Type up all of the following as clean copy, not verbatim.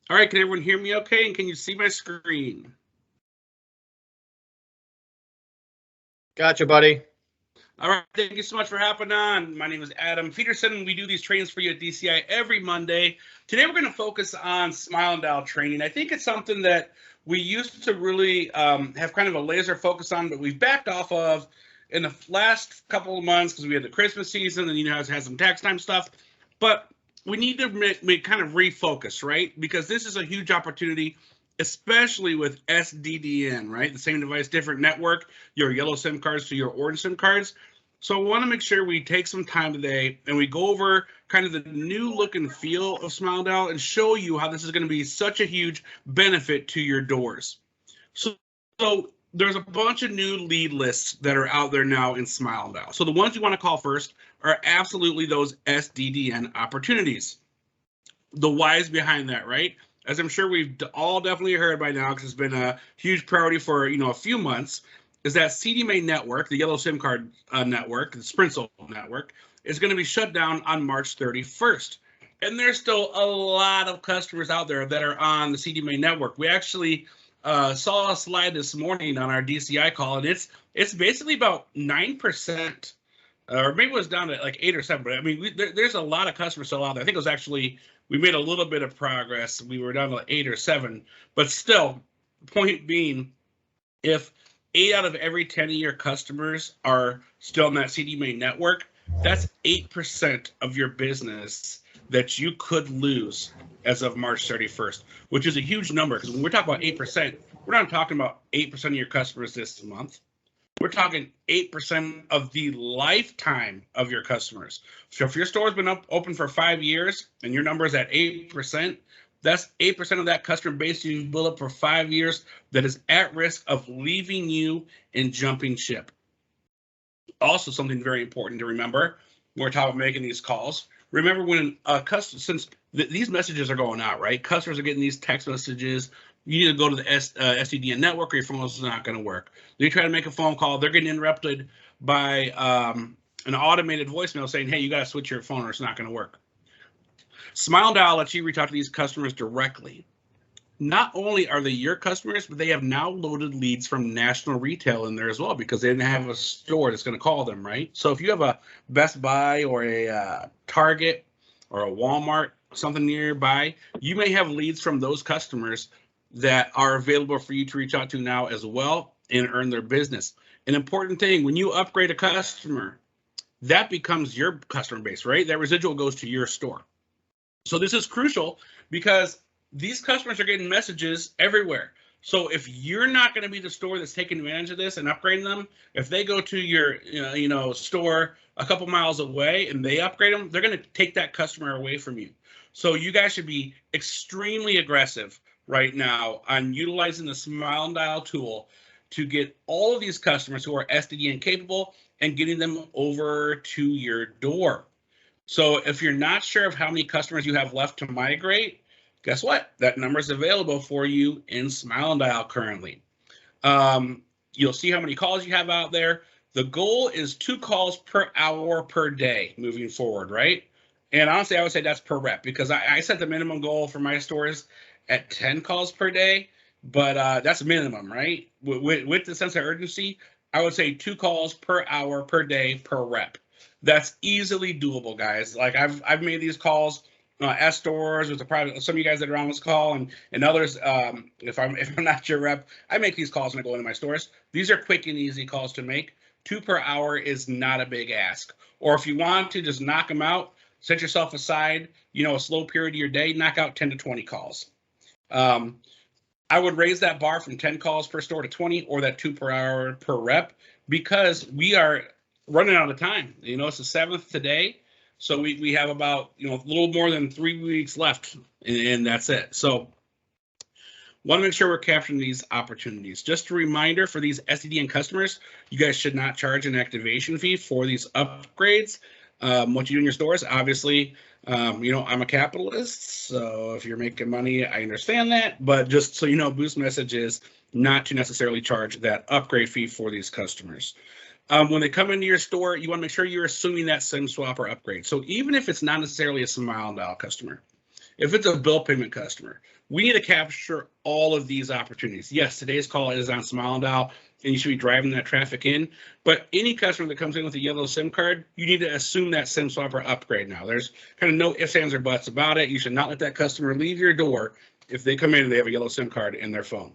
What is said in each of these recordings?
All right, can everyone hear me okay? And can you see my screen? Gotcha, buddy. All right, thank you so much for hopping on. My name is Adam Peterson. We do these trainings for you at DCI every Monday. Today we're going to focus on Smile and Dial training. I think it's something that we used to really have kind of a laser focus on, but we've backed off of in the last couple of months because we had the Christmas season and it has some tax time stuff. But we need to kind of refocus, right? Because this is a huge opportunity, especially with SDDN, right? The same device, different network, your yellow SIM cards to your orange SIM cards. So I want to make sure we take some time today and we go over kind of the new look and feel of Smile Dial and show you how this is going to be such a huge benefit to your doors. So there's a bunch of new lead lists that are out there now in Smile Dial. So the ones you want to call first are absolutely those SDDN opportunities. The whys behind that, right? As I'm sure we've all definitely heard by now, because it's been a huge priority for a few months, is that CDMA network, the yellow SIM card network, the Sprinkle network, is going to be shut down on March 31st. And there's still a lot of customers out there that are on the CDMA network. We actually saw a slide this morning on our DCI call, and it's basically about 9%, or maybe it was down to like 8 or 7. But I mean, there's a lot of customers still out there. I think it was actually, we made a little bit of progress. We were down to 8 or 7, but still, point being, if 8 out of every 10 of your customers are still on that CDMA network, that's 8% of your business that you could lose as of March 31st, which is a huge number. Because when we're talking about 8%, we're not talking about 8% of your customers this month. We're talking 8% of the lifetime of your customers. So if your store's been open for 5 years and your number is at 8%, that's 8% of that customer base you build up for 5 years that is at risk of leaving you and jumping ship. Also, something very important to remember when we're talking about making these calls. Remember when since these messages are going out, right? Customers are getting these text messages. You need to go to the SDN network or your phone is not going to work. They try to make a phone call. They're getting interrupted by an automated voicemail saying, hey, you got to switch your phone or it's not going to work. Smile Dial lets you reach out to these customers directly. Not only are they your customers, but they have now loaded leads from national retail in there as well because they didn't have a store that's going to call them, right? So if you have a Best Buy or a Target or a Walmart, something nearby, you may have leads from those customers that are available for you to reach out to now as well and earn their business. An important thing, when you upgrade a customer, that becomes your customer base, right? That residual goes to your store. So this is crucial because these customers are getting messages everywhere. So if you're not going to be the store that's taking advantage of this and upgrading them, if they go to your store a couple miles away and they upgrade them, they're going to take that customer away from you. So you guys should be extremely aggressive right now on utilizing the Smile and Dial tool to get all of these customers who are SDN capable and getting them over to your door. So if you're not sure of how many customers you have left to migrate, guess what? That number is available for you in Smile and Dial currently. You'll see how many calls you have out there. The goal is 2 calls per hour per day moving forward, right? And honestly, I would say that's per rep because I set the minimum goal for my stores at 10 calls per day, but that's minimum, right? With the sense of urgency, I would say 2 calls per hour per day per rep. That's easily doable, guys. Like I've made these calls at stores with some of you guys that are on this call and others. If I'm not your rep, I make these calls when I go into my stores. These are quick and easy calls to make. 2 per hour is not a big ask. Or if you want to just knock them out, set yourself aside, a slow period of your day, knock out 10 to 20 calls. I would raise that bar from 10 calls per store to 20 or that 2 per hour per rep because we are running out of time. It's the 7th today. So we have about, a little more than 3 weeks left and that's it. So want to make sure we're capturing these opportunities. Just a reminder for these SDN customers, you guys should not charge an activation fee for these upgrades. What you do in your stores, obviously, I'm a capitalist. So if you're making money, I understand that. But just so you know, Boost Message is not to necessarily charge that upgrade fee for these customers. When they come into your store, you want to make sure you're assuming that SIM swap or upgrade. So even if it's not necessarily a Smile and Dial customer, if it's a bill payment customer, we need to capture all of these opportunities. Yes, today's call is on Smile and Dial, and you should be driving that traffic in. But any customer that comes in with a yellow SIM card, you need to assume that SIM swap or upgrade now. There's kind of no ifs, ands, or buts about it. You should not let that customer leave your door if they come in and they have a yellow SIM card in their phone.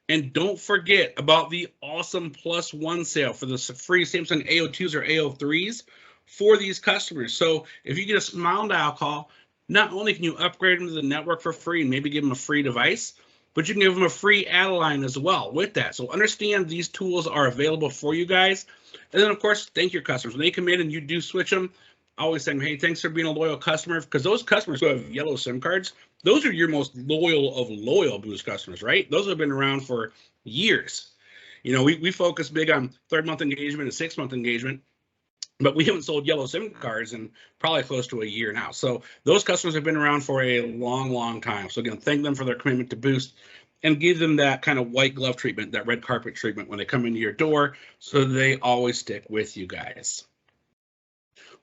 And don't forget about the awesome +1 sale for the free Samsung AO2s or AO3s for these customers. So if you get a Smile and Dial call, not only can you upgrade them to the network for free and maybe give them a free device, but you can give them a free add-a-line as well with that. So understand these tools are available for you guys. And then, of course, thank your customers. When they come in and you do switch them, I always say, hey, thanks for being a loyal customer, because those customers who have yellow SIM cards, those are your most loyal of loyal Boost customers, right? Those have been around for years. You know, we focus big on 3rd-month engagement and 6-month engagement, but we haven't sold yellow SIM cards in probably close to a year now. So those customers have been around for a long, long time. So again, thank them for their commitment to Boost and give them that kind of white glove treatment, that red carpet treatment when they come into your door, so they always stick with you guys.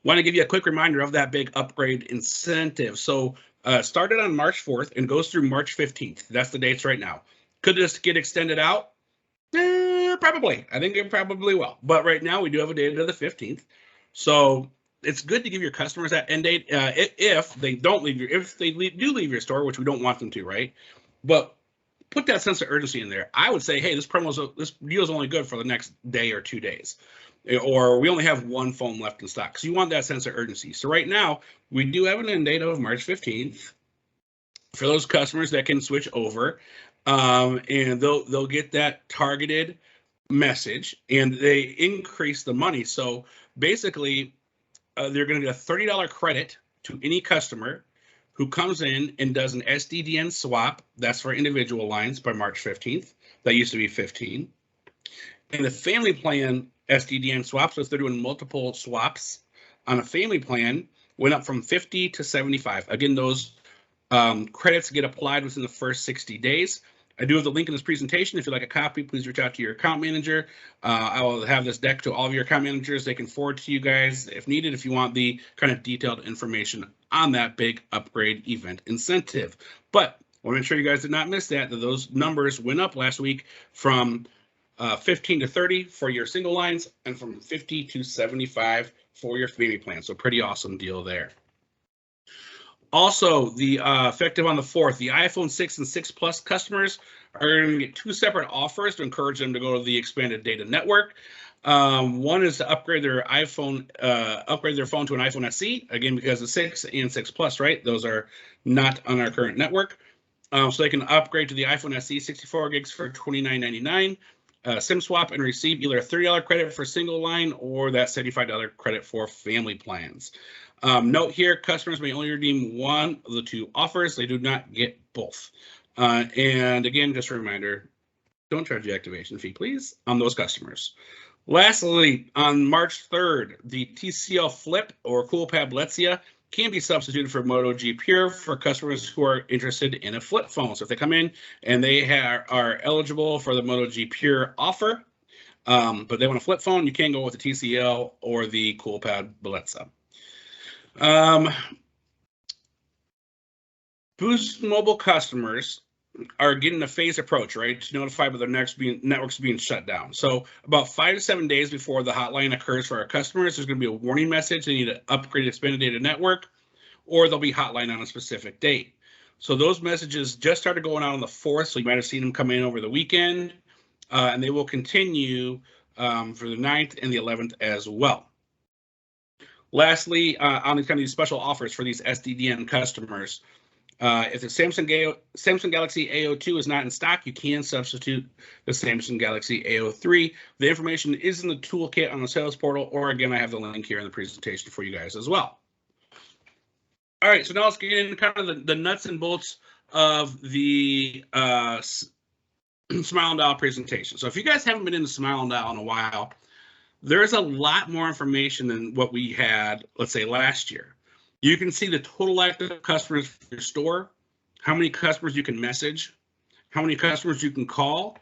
Want to give you a quick reminder of that big upgrade incentive. So started on March 4th and goes through March 15th. That's the dates right now. Could this get extended out? Probably. I think it probably will. But right now we do have a date of the 15th. So it's good to give your customers that end date if they don't leave do leave your store, which we don't want them to, right? But put that sense of urgency in there. I would say, hey, this deal is only good for the next day or 2 days. Or we only have one phone left in stock. So you want that sense of urgency. So right now, we do have an end date of March 15th for those customers that can switch over. And they'll get that targeted message, and they increase the money. So basically, they're going to get a $30 credit to any customer who comes in and does an SDDN swap. That's for individual lines by March 15th. That used to be 15. And the family plan SDDN swaps, so if they're doing multiple swaps on a family plan, went up from 50 to 75. Again, those credits get applied within the first 60 days. I do have the link in this presentation. If you'd like a copy, please reach out to your account manager. I will have this deck to all of your account managers. They can forward to you guys if needed, if you want the kind of detailed information on that big upgrade event incentive. But I want to make sure you guys did not miss that those numbers went up last week from 15 to 30 for your single lines and from 50 to 75 for your family plan. So pretty awesome deal there. Also, the effective on the 4th, the iPhone 6 and 6 Plus customers are going to get 2 separate offers to encourage them to go to the expanded data network. One is to upgrade their phone to an iPhone SE, again, because the 6 and 6 Plus, right? Those are not on our current network. So they can upgrade to the iPhone SE 64 gigs for $29.99. SIM swap and receive either a $30 credit for single line or that $75 credit for family plans. Note here, customers may only redeem one of the 2 offers. They do not get both. And again, just a reminder, don't charge the activation fee, please, on those customers. Lastly, on March 3rd, the TCL Flip or CoolPad Blitzia can be substituted for Moto G Pure for customers who are interested in a flip phone. So if they come in and they are eligible for the Moto G Pure offer, but they want a flip phone, you can go with the TCL or the CoolPad Blitzia. Boost Mobile customers are getting a phased approach, right, to notify about their networks being shut down. So about 5 to 7 days before the hotline occurs for our customers, there's going to be a warning message. They need to upgrade expanded data network, or they'll be hotline on a specific date. So those messages just started going out on the 4th, so you might have seen them come in over the weekend, and they will continue for the 9th and the 11th as well. Lastly, on these kind of these special offers for these SDDN customers, if the Samsung Galaxy A02 is not in stock, you can substitute the Samsung Galaxy A03. The information is in the toolkit on the sales portal, or again, I have the link here in the presentation for you guys as well. All right, so now let's get into kind of the nuts and bolts of the Smile and Dial presentation. So if you guys haven't been in the Smile and Dial in a while, there's a lot more information than what we had, let's say, last year. You can see the total active customers for your store, how many customers you can message, how many customers you can call,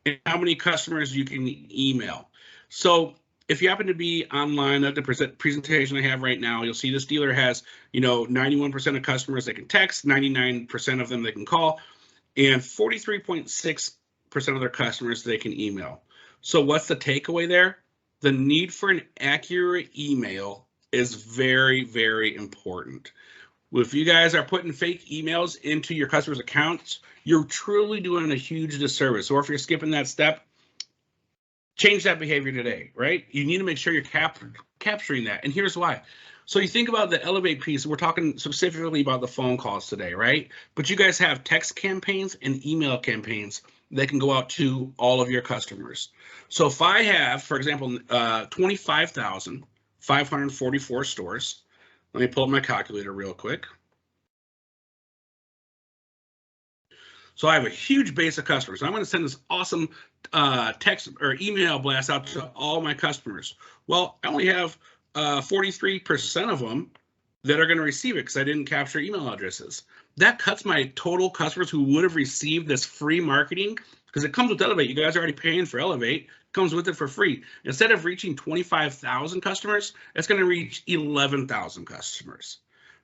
and how many customers you can email. So if you happen to be online at the presentation I have right now, you'll see this dealer has, 91% of customers that can text, 99% of them they can call, and 43.6% of their customers they can email. So what's the takeaway there? The need for an accurate email is very, very important. If you guys are putting fake emails into your customers' accounts, you're truly doing a huge disservice. Or if you're skipping that step, change that behavior today, right? You need to make sure you're capturing that. And here's why. So you think about the Elevate piece, we're talking specifically about the phone calls today, right? But you guys have text campaigns and email campaigns that can go out to all of your customers. So if I have, for example, 25,544 stores, let me pull up my calculator real quick. So I have a huge base of customers. I'm going to send this awesome text or email blast out to all my customers. Well, I only have 43% of them that are going to receive it because I didn't capture email addresses. That cuts my total customers who would have received this free marketing, because it comes with Elevate. You guys are already paying for Elevate. It comes with it for free. Instead of reaching 25,000 customers, it's going to reach 11,000 customers.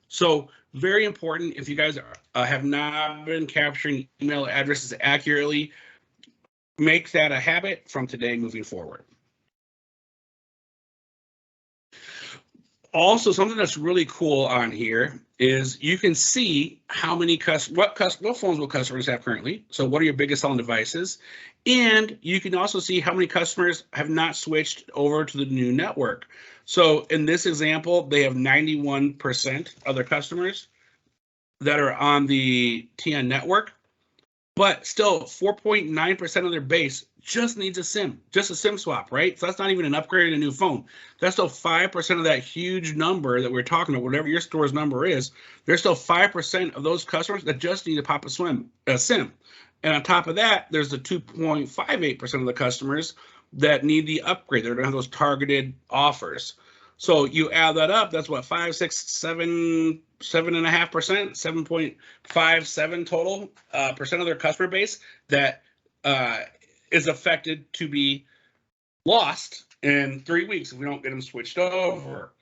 So very important, if you guys have not been capturing email addresses accurately, make that a habit from today moving forward. Also, something that's really cool on here is you can see how many what phones will customers have currently. So what are your biggest selling devices? And you can also see how many customers have not switched over to the new network. So in this example, they have 91% of their customers that are on the TN network, but still 4.9% of their base just needs a SIM, just a SIM swap, right? So that's not even an upgrade and a new phone. That's still 5% of that huge number that we're talking about, whatever your store's number is. There's still 5% of those customers that just need to pop a SIM. And on top of that, there's the 2.58% of the customers that need the upgrade. They're going to have those targeted offers. So you add that up, that's what, 5, 6, 7.5%, 7.57 total percent of their customer base that is affected to be lost in 3 weeks if we don't get them switched over.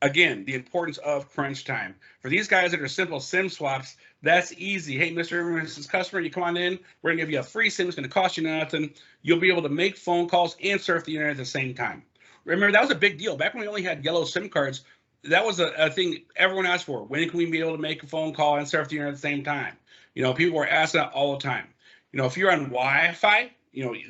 Again, the importance of crunch time. For these guys that are simple SIM swaps, that's easy. Hey, Mr. and Mrs. Customer, you come on in. We're going to give you a free SIM. It's going to cost you nothing. You'll be able to make phone calls and surf the internet at the same time. Remember, that was a big deal. Back when we only had yellow SIM cards, that was a thing everyone asked for. When can we be able to make a phone call and surf the internet at the same time? People were asking that all the time. If you're on Wi-Fi,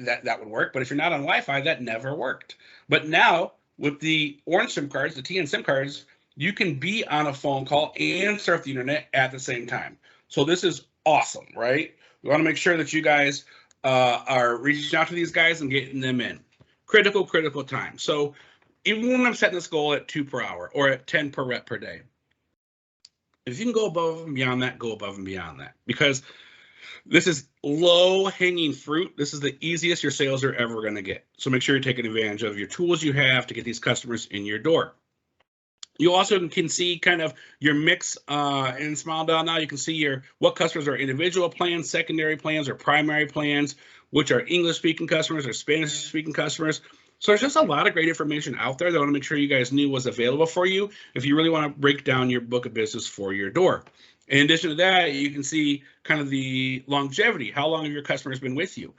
that would work. But if you're not on Wi-Fi, that never worked. But now, with the orange SIM cards, the TN SIM cards, you can be on a phone call and surf the internet at the same time. So this is awesome, right? We want to make sure that you guys are reaching out to these guys and getting them in. Critical time. So even when I'm setting this goal at 2 per hour or at 10 per rep per day, if you can go above and beyond that, go above and beyond that, because this is low-hanging fruit. This is the easiest your sales are ever going to get. So make sure you're taking advantage of your tools you have to get these customers in your door. You also can see kind of your mix in Smile Dial now. You can see what customers are individual plans, secondary plans, or primary plans, which are English-speaking customers or Spanish-speaking customers. So there's just a lot of great information out there that I want to make sure you guys knew was available for you if you really want to break down your book of business for your door. In addition to that, you can see kind of the longevity. How long have your customers been with you?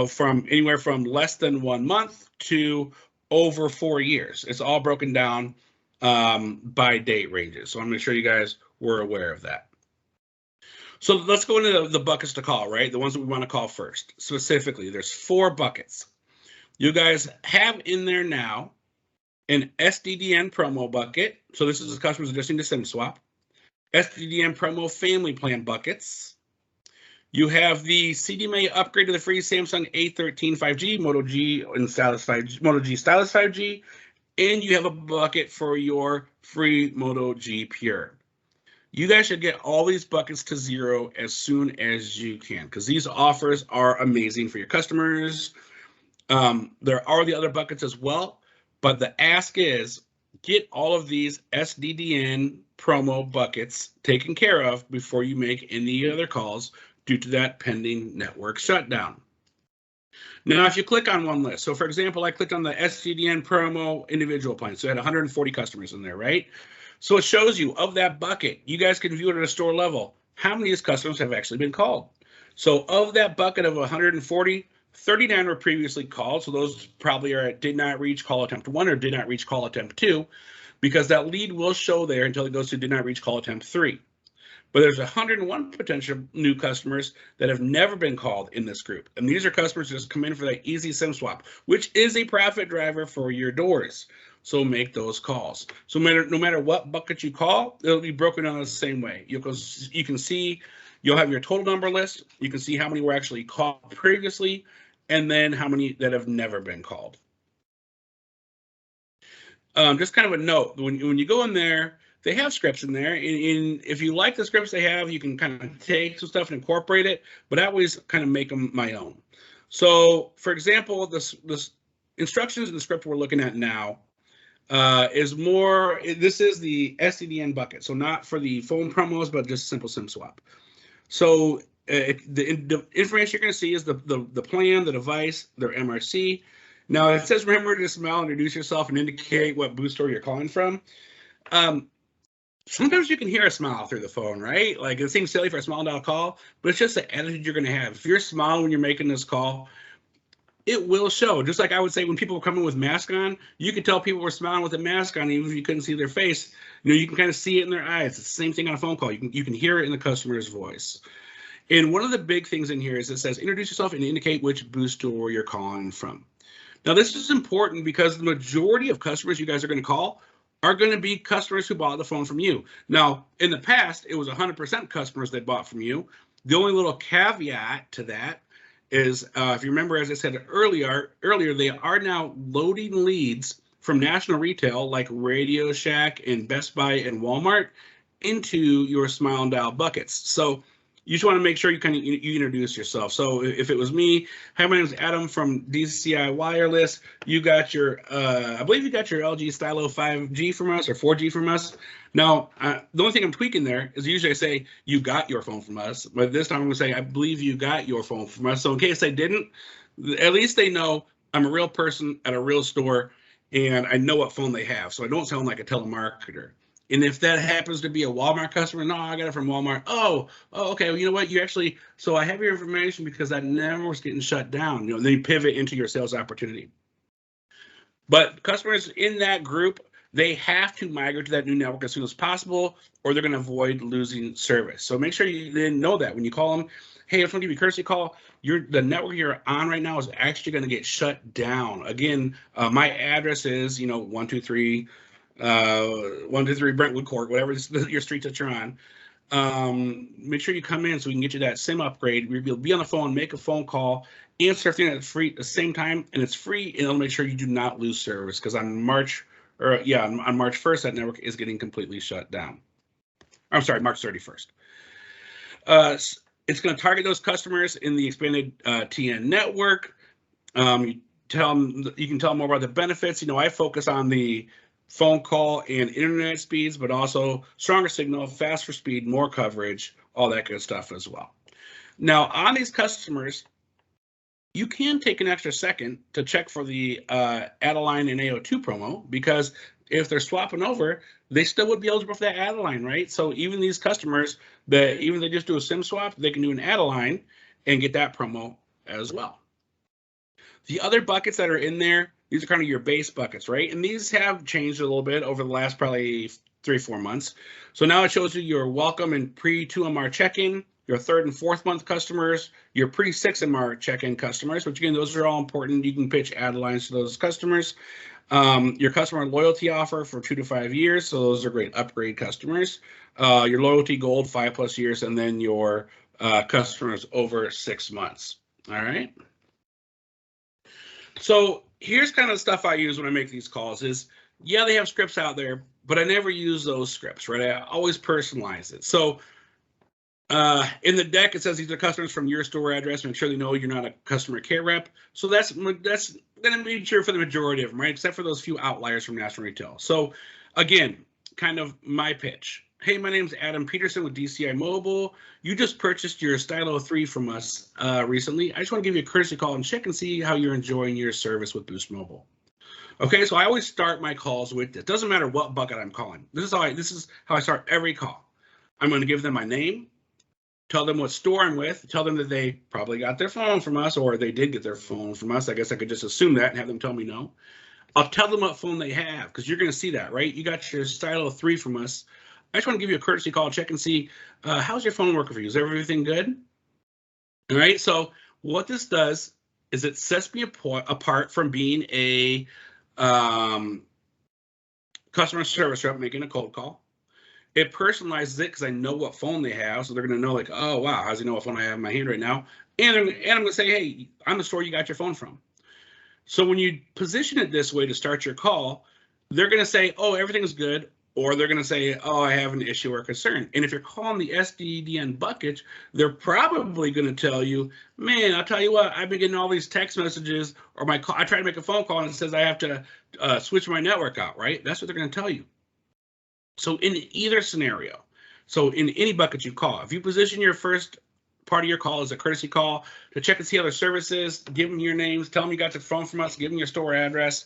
From anywhere from less than 1 month to over 4 years. It's all broken down by date ranges. So I want to make sure you guys were aware of that. So let's go into the buckets to call, right? The ones that we want to call first. Specifically, there's 4 buckets. You guys have in there now an SDDN promo bucket. So this is the customers that just need to SIM swap. SDDN promo family plan buckets. You have the CDMA upgrade to the free Samsung A13 5G, Moto G and Stylus 5G, Moto G Stylus 5G, and you have a bucket for your free Moto G Pure. You guys should get all these buckets to 0 as soon as you can, because these offers are amazing for your customers. There are the other buckets as well, but the ask is get all of these SDDN promo buckets taken care of before you make any other calls due to that pending network shutdown. Now, if you click on one list, so for example, I clicked on the SCDN promo individual plan, so it had 140 customers in there, right? So it shows you of that bucket, you guys can view it at a store level, how many of these customers have actually been called. So of that bucket of 140, 39 were previously called, so those probably are at did not reach call attempt 1 or did not reach call attempt 2, because that lead will show there until it goes to did not reach call attempt 3. But there's 101 potential new customers that have never been called in this group. And these are customers that just come in for that easy SIM swap, which is a profit driver for your doors. So make those calls. So no matter what bucket you call, it'll be broken down the same way. You can see, you'll have your total number list. You can see how many were actually called previously, and then how many that have never been called. Just kind of a note, when you go in there, they have scripts in there. If you like the scripts they have, you can kind of take some stuff and incorporate it, but I always kind of make them my own. So, for example, this instructions in the script we're looking at now is more, this is the SDN bucket. So not for the phone promos, but just simple SIM swap. So the information you're going to see is the plan, the device, their MRC. Now it says remember to smile, introduce yourself, and indicate what booth store you're calling from. Sometimes you can hear a smile through the phone, right? Like it seems silly for a smile dial call, but it's just the attitude you're going to have. If you're smiling when you're making this call, it will show. Just like I would say when people were coming with mask on, you could tell people were smiling with a mask on, even if you couldn't see their face. You know, you can kind of see it in their eyes. It's the same thing on a phone call. You can hear it in the customer's voice. And one of the big things in here is it says introduce yourself and indicate which booth store you're calling from. Now this is important because the majority of customers you guys are going to call are going to be customers who bought the phone from you. Now, in the past, it was 100% customers that bought from you. The only little caveat to that is, if you remember, as I said earlier, they are now loading leads from national retail like Radio Shack and Best Buy and Walmart into your Smile and Dial buckets. So you just want to make sure you introduce yourself. So if it was me, hi, my name is Adam from DCI Wireless. You got your, I believe you got your LG Stylo 5G from us or 4G from us. Now, the only thing I'm tweaking there is usually I say you got your phone from us, but this time I'm going to say I believe you got your phone from us. So in case they didn't, at least they know I'm a real person at a real store and I know what phone they have. So I don't sound like a telemarketer. And if that happens to be a Walmart customer, no, I got it from Walmart. Oh, okay. Well, you know what? You actually, so I have your information because that never was getting shut down. You know, then you pivot into your sales opportunity. But customers in that group, they have to migrate to that new network as soon as possible, or they're going to avoid losing service. So make sure you then know that when you call them, hey, I just want to give you a courtesy call. The network you're on right now is actually going to get shut down. Again, my address is, 123 Brentwood Court, whatever your street that you're on. Make sure you come in so we can get you that SIM upgrade. You'll be on the phone, make a phone call, answer everything that's free at the same time, and it's free, and it'll make sure you do not lose service because on March 1st, that network is getting completely shut down. I'm sorry, March 31st. It's going to target those customers in the expanded TN network. You can tell them more about the benefits. I focus on the phone call and internet speeds, but also stronger signal, faster speed, more coverage, all that good stuff as well. Now, on these customers, you can take an extra second to check for the add-a-line and AO2 promo, because if they're swapping over, they still would be eligible for that add-a-line, right? So even these customers that even they just do a SIM swap, they can do an add-a-line and get that promo as well. The other buckets that are in there, these are kind of your base buckets, right? And these have changed a little bit over the last probably 3-4 months. So now it shows you your welcome and pre-2 MR check-in, your 3rd and 4th month customers, your pre-6 MR check-in customers, which again, those are all important. You can pitch add-lines to those customers. Your customer loyalty offer for 2 to 5 years. So those are great upgrade customers. Your loyalty gold 5+ years, and then your customers over 6 months. All right. So here's kind of the stuff I use when I make these calls is, yeah, they have scripts out there, but I never use those scripts, right? I always personalize it. So in the deck, it says these are customers from your store address. Make sure they know you're not a customer care rep. So that's going to be true for the majority of them, right? Except for those few outliers from national retail. So again, kind of my pitch. Hey, my name's Adam Peterson with DCI Mobile. You just purchased your Stylo 3 from us recently. I just want to give you a courtesy call and check and see how you're enjoying your service with Boost Mobile. Okay, so I always start my calls with this. Doesn't matter what bucket I'm calling. This is how I start every call. I'm going to give them my name, tell them what store I'm with, tell them that they probably got their phone from us, or they did get their phone from us. I guess I could just assume that and have them tell me no. I'll tell them what phone they have, because you're going to see that, right? You got your Stylo 3 from us. I just want to give you a courtesy call, check and see how's your phone working for you. Is everything good? All right. So what this does is it sets me apart from being a customer service rep making a cold call. It personalizes it because I know what phone they have, so they're going to know like, oh wow, how's he know what phone I have in my hand right now? And I'm going to say, hey, I'm the store you got your phone from. So when you position it this way to start your call, they're going to say, oh, everything's good. Or they're going to say, oh, I have an issue or concern. And if you're calling the SDDN bucket, they're probably going to tell you, man, I'll tell you what, I've been getting all these text messages, or I try to make a phone call and it says I have to switch my network out, right? That's what they're going to tell you. So in either scenario, so in any bucket you call, if you position your first part of your call as a courtesy call to check and see how their service is, give them your names, tell them you got your phone from us, give them your store address,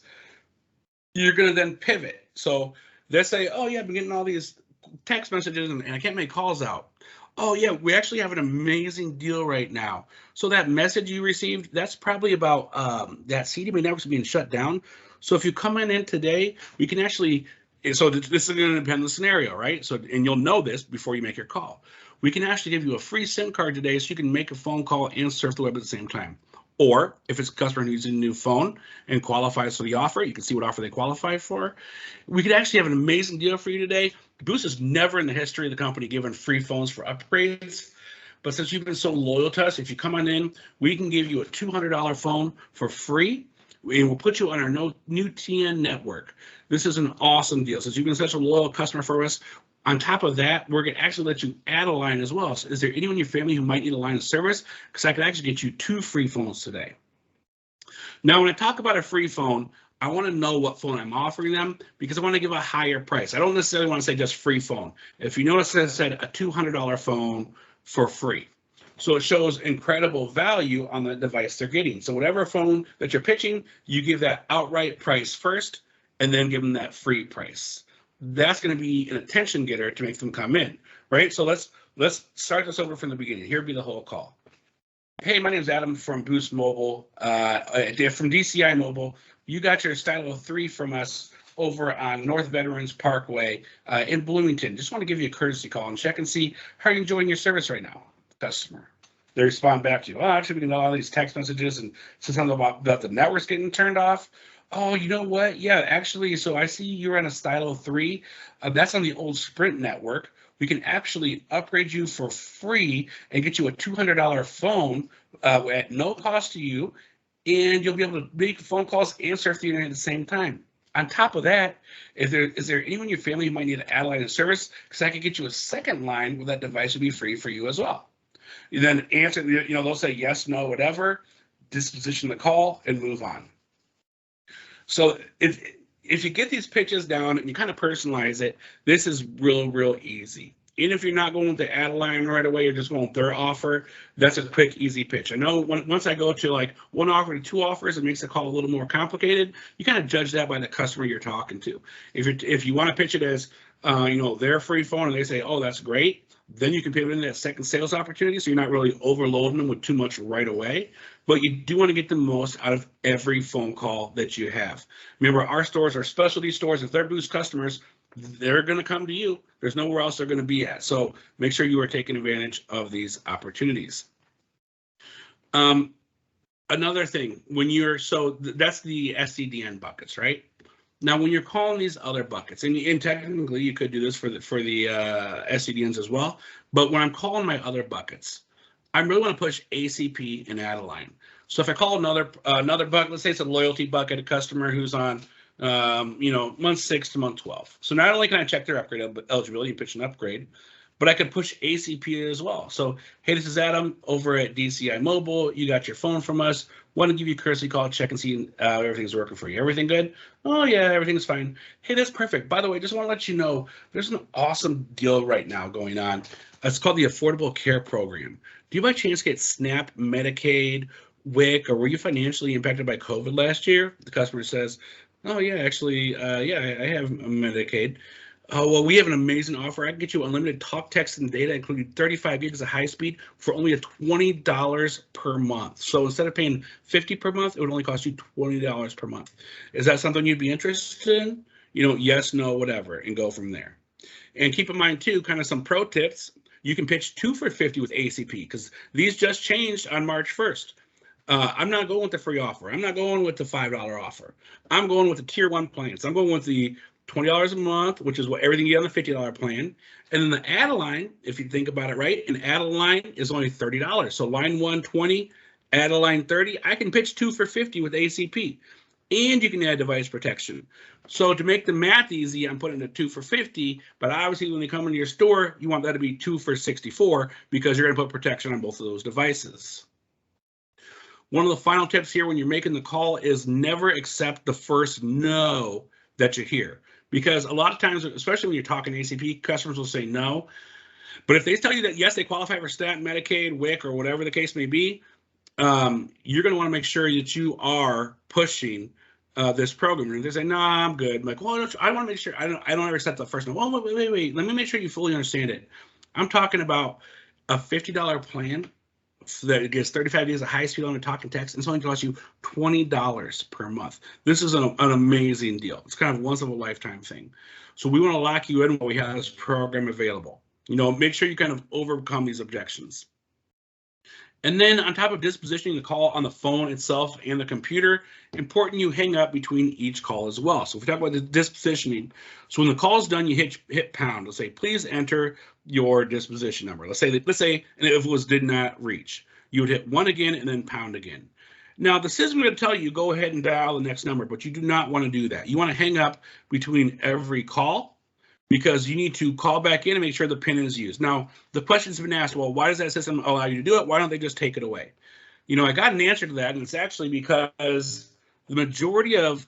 you're going to then pivot. So they say, oh, yeah, I've been getting all these text messages and I can't make calls out. Oh, yeah, we actually have an amazing deal right now. So that message you received, that's probably about that CDMA network's being shut down. So if you come in today, we can actually, so this is going to depend on the scenario, right? So, and you'll know this before you make your call. We can actually give you a free SIM card today so you can make a phone call and surf the web at the same time. Or if it's a customer who's using a new phone and qualifies for the offer, you can see what offer they qualify for. We could actually have an amazing deal for you today. Boost has never in the history of the company given free phones for upgrades. But since you've been so loyal to us, if you come on in, we can give you a $200 phone for free. And we'll put you on our new TN network. This is an awesome deal. Since you've been such a loyal customer for us, on top of that, we're going to actually let you add a line as well. So is there anyone in your family who might need a line of service? Because I can actually get you 2 free phones today. Now, when I talk about a free phone, I want to know what phone I'm offering them because I want to give a higher price. I don't necessarily want to say just free phone. If you notice, I said a $200 phone for free. So it shows incredible value on the device they're getting. So whatever phone that you're pitching, you give that outright price first and then give them that free price. That's going to be an attention getter to make them come in, right? So let's start this over from the beginning. Here be the whole call. Hey, my name is Adam from Boost Mobile, from DCI Mobile. You got your Stylo 3 from us over on North Veterans Parkway in Bloomington. Just want to give you a courtesy call and check and see how you're enjoying your service right now, customer. They respond back to you. Oh, actually, we can know all these text messages and something about the networks getting turned off. Oh, you know what? Yeah, actually, so I see you're on a Stylo 3. That's on the old Sprint network. We can actually upgrade you for free and get you a $200 phone at no cost to you, and you'll be able to make phone calls and surf the internet at the same time. On top of that, is there anyone in your family who might need to add a line of service? Because I could get you a second line where that device would be free for you as well. You then answer, they'll say yes, no, whatever, disposition the call, and move on. So if you get these pitches down and you kind of personalize it, this is real easy. Even if you're not going to add a line right away, you're just going with their offer, that's a quick, easy pitch. I know once I go to like 1 offer to 2 offers, it makes the call a little more complicated. You kind of judge that by the customer you're talking to. If you want to pitch it as their free phone and they say, oh, that's great, then you can pivot into that second sales opportunity, so you're not really overloading them with too much right away. But you do want to get the most out of every phone call that you have. Remember, our stores are specialty stores. If they're Boost customers, they're going to come to you. There's nowhere else they're going to be at. So make sure you are taking advantage of these opportunities. Another thing, that's the SCDN buckets, right? Now, when you're calling these other buckets, and technically you could do this for the SCDNs as well, but when I'm calling my other buckets, I really want to push ACP and add a line. So if I call another bucket, let's say it's a loyalty bucket, a customer who's on month 6 to month 12. So not only can I check their upgrade eligibility and pitch an upgrade, but I could push ACP as well. So, hey, this is Adam over at DCI Mobile. You got your phone from us. Want to give you a courtesy call, check and see everything's working for you. Everything good? Oh, yeah, everything's fine. Hey, that's perfect. By the way, just want to let you know there's an awesome deal right now going on. It's called the Affordable Care Program. Do you by chance get SNAP, Medicaid, WIC, or were you financially impacted by COVID last year? The customer says, oh, yeah, actually, yeah, I have Medicaid. Oh, well, we have an amazing offer. I can get you unlimited talk, text, and data, including 35 gigs of high speed for only $20 per month. So instead of paying $50 per month, it would only cost you $20 per month. Is that something you'd be interested in? You know, yes, no, whatever, and go from there. And keep in mind, too, kind of some pro tips. You can pitch 2 for $50 with ACP because these just changed on March 1st. I'm not going with the free offer. I'm not going with the $5 offer. I'm going with the tier 1 plans. I'm going with the $20 a month, which is what everything you get on the $50 plan. And then the add-a-line, if you think about it right, an add-a-line is only $30. So line 120, add-a-line 30. I can pitch 2 for $50 with ACP. And you can add device protection. So to make the math easy, I'm putting a 2 for $50, but obviously when they come into your store, you want that to be 2 for $64 because you're going to put protection on both of those devices. One of the final tips here when you're making the call is never accept the first no that you hear. Because a lot of times, especially when you're talking ACP, customers will say no. But if they tell you that, yes, they qualify for SNAP, Medicaid, WIC, or whatever the case may be, you're going to want to make sure that you are pushing this program. And if they say, no, I'm good. I'm like, well, I want to make sure I don't ever accept the first no. Well, wait. Let me make sure you fully understand it. I'm talking about a $50 plan that gets 35 days of high speed on the talk and text, and it's only costs you $20 per month. This is an amazing deal. It's kind of once of a lifetime thing. So we want to lock you in while we have this program available. You know, make sure you kind of overcome these objections. And then on top of dispositioning the call on the phone itself and the computer, important you hang up between each call as well. So if we talk about the dispositioning, so when the call is done, you hit pound. Let's say, please enter your disposition number. Let's say, and if it was did not reach, you would hit 1 again and then pound again. Now the system is going to tell you go ahead and dial the next number, but you do not want to do that. You want to hang up between every call, because you need to call back in and make sure the PIN is used. Now, the question's been asked, well, why does that system allow you to do it? Why don't they just take it away? You know, I got an answer to that, and it's actually because the majority of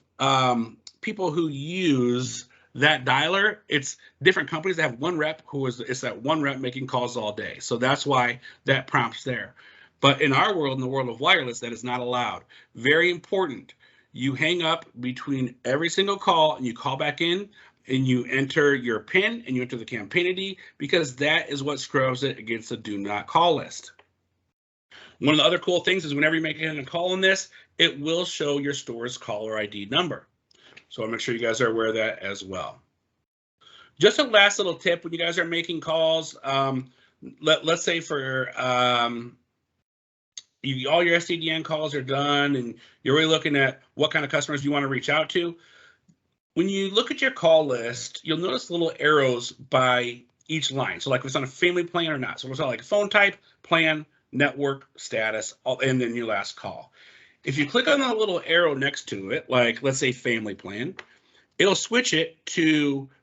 people who use that dialer, it's different companies that have one rep it's that one rep making calls all day. So that's why that prompt's there. But in our world, in the world of wireless, that is not allowed. Very important. You hang up between every single call and you call back in, and you enter your PIN and you enter the campaign ID, because that is what scrubs it against the do not call list. One of the other cool things is whenever you're making a call in this, it will show your store's caller ID number. So I'll make sure you guys are aware of that as well. Just a last little tip when you guys are making calls, let's say for all your SDN calls are done and you're really looking at what kind of customers you want to reach out to. When you look at your call list, you'll notice little arrows by each line. So like if it's on a family plan or not. So it's on like phone type, plan, network, status, and then your last call. If you click on the little arrow next to it, like let's say family plan, it'll switch it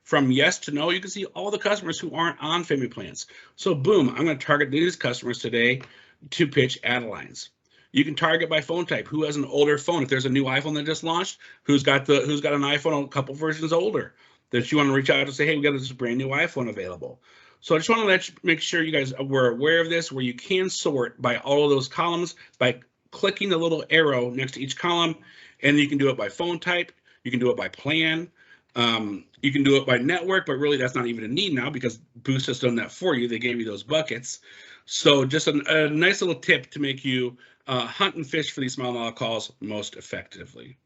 from yes to no. You can see all the customers who aren't on family plans. So boom, I'm going to target these customers today to pitch add-a-lines. You can target by phone type. Who has an older phone? If there's a new iPhone that just launched, who's got an iPhone a couple versions older that you want to reach out to say, hey, we got this brand new iPhone available. So I just want to make sure you guys were aware of this, where you can sort by all of those columns by clicking the little arrow next to each column, and you can do it by phone type. You can do it by plan. You can do it by network, but really that's not even a need now because Boost has done that for you. They gave you those buckets. So just a nice little tip to make you hunt and fish for these small dollar calls most effectively.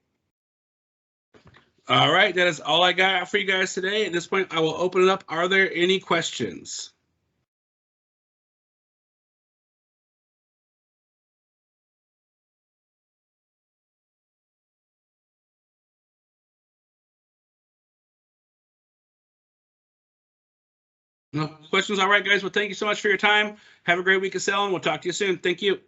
All right, that is all I got for you guys today. At this point, I will open it up. Are there any questions? No questions? All right, guys. Well, thank you so much for your time. Have a great week of selling. We'll talk to you soon. Thank you.